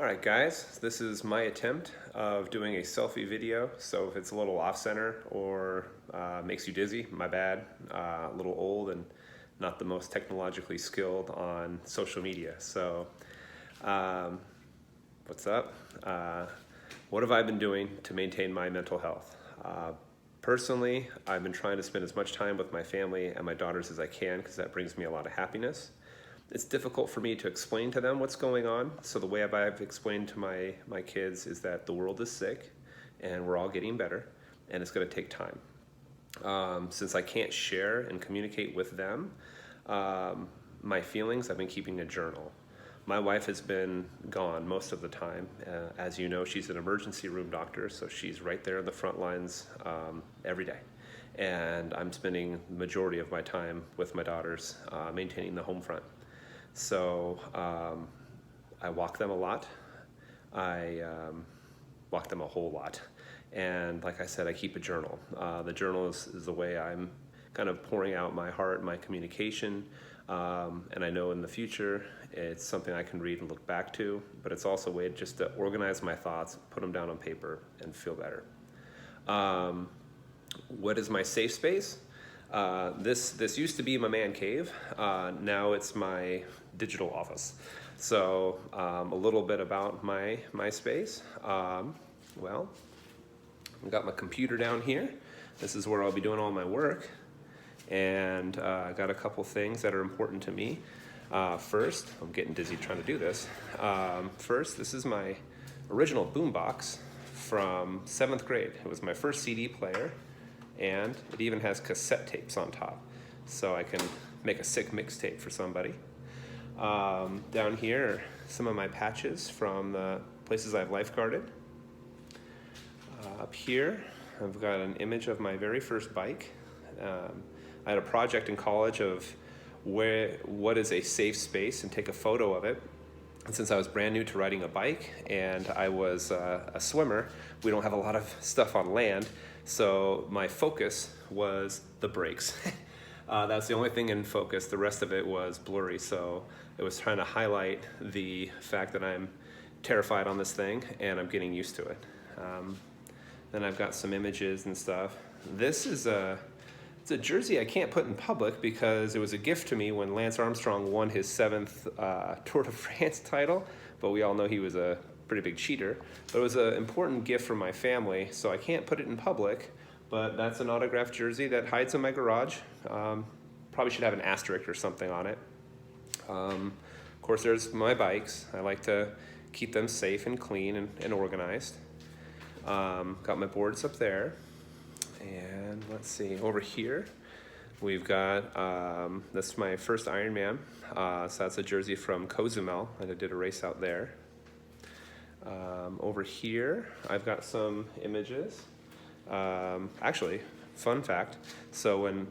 Alright guys, this is my attempt of doing a selfie video, so if it's a little off-center or makes you dizzy, my bad. A little old and not the most technologically skilled on social media. So, what's up? What have I been doing to maintain my mental health? Personally, I've been trying to spend as much time with my family and my daughters as I can because that brings me a lot of happiness. It's difficult for me to explain to them what's going on. So the way I've explained to my kids is that the world is sick and we're all getting better and it's gonna take time. Since I can't share and communicate with them my feelings, I've been keeping a journal. My wife has been gone most of the time. As you know, she's an emergency room doctor, so she's right there in the front lines every day. And I'm spending the majority of my time with my daughters, maintaining the home front. So I walk them a lot. I walk them a whole lot. And like I said, I keep a journal. The journal is the way I'm kind of pouring out my heart, my communication. And I know in the future, it's something I can read and look back to, but it's also a way just to organize my thoughts, put them down on paper, and feel better. What is my safe space? This used to be my man cave. Now it's my digital office. So a little bit about my space. Well, I've got my computer down here. This is where I'll be doing all my work. And I got a couple things that are important to me. First, I'm getting dizzy trying to do this. First, this is my original boombox from 7th grade. It was my first CD player. And it even has cassette tapes on top, so I can make a sick mixtape for somebody. Down here are some of my patches from the places I've lifeguarded. Up here, I've got an image of my very first bike. I had a project in college of what is a safe space and take a photo of it. And since I was brand new to riding a bike and I was a swimmer, we don't have a lot of stuff on land. So my focus was the brakes. That's the only thing in focus. The rest of it was blurry. So it was trying to highlight the fact that I'm terrified on this thing and I'm getting used to it. Then I've got some images and stuff. This is it's a jersey I can't put in public because it was a gift to me when Lance Armstrong won his 7th Tour de France title, but we all know he was a pretty big cheater. But it was an important gift from my family, so I can't put it in public, but that's an autographed jersey that hides in my garage. Probably should have an asterisk or something on it. Of course, there's my bikes. I like to keep them safe and clean and organized. Got my boards up there. And let's see, over here, we've got, this is my first Ironman. So that's a jersey from Cozumel. I did a race out there. Over here, I've got some images. Actually, fun fact. So when,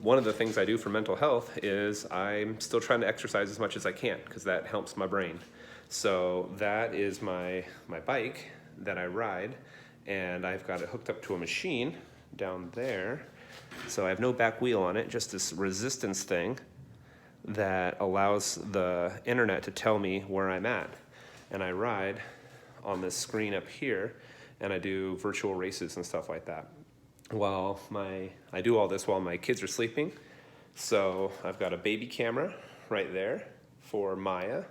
one of the things I do for mental health is I'm still trying to exercise as much as I can because that helps my brain. So that is my bike that I ride. And I've got it hooked up to a machine down there. So I have no back wheel on it, just this resistance thing that allows the internet to tell me where I'm at. And I ride on this screen up here and I do virtual races and stuff like that. I do all this while my kids are sleeping. So I've got a baby camera right there for Maya.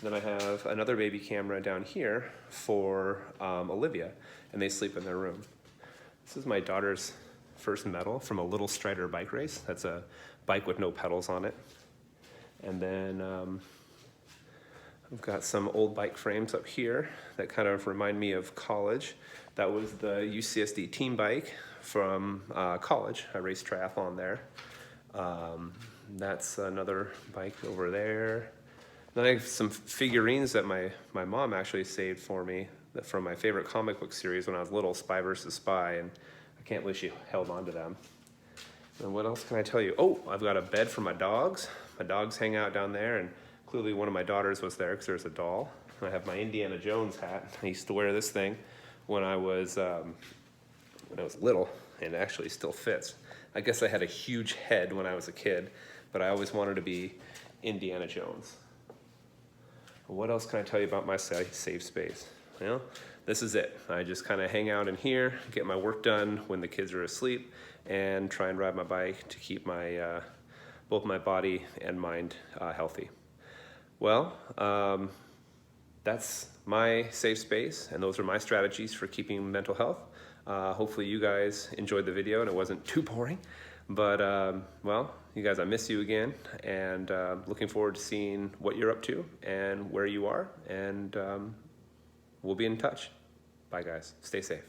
Then I have another baby camera down here for Olivia, and they sleep in their room. This is my daughter's first medal from a Little Strider bike race. That's a bike with no pedals on it. And then I've got some old bike frames up here that kind of remind me of college. That was the UCSD team bike from college. I raced triathlon there. That's another bike over there. Then I have some figurines that my mom actually saved for me from my favorite comic book series when I was little, Spy vs. Spy, and I can't believe she held on to them. And what else can I tell you? Oh, I've got a bed for my dogs. My dogs hang out down there, and clearly one of my daughters was there because there's a doll. And I have my Indiana Jones hat. I used to wear this thing when I was little, and it actually still fits. I guess I had a huge head when I was a kid, but I always wanted to be Indiana Jones. what else can I tell you about my safe space? Well, this is it. I just kind of hang out in here, get my work done when the kids are asleep, and try and ride my bike to keep my both my body and mind healthy. Well, that's my safe space, and those are my strategies for keeping mental health. Hopefully you guys enjoyed the video and it wasn't too boring. But, well, you guys, I miss you again, and looking forward to seeing what you're up to and where you are, and we'll be in touch. Bye, guys. Stay safe.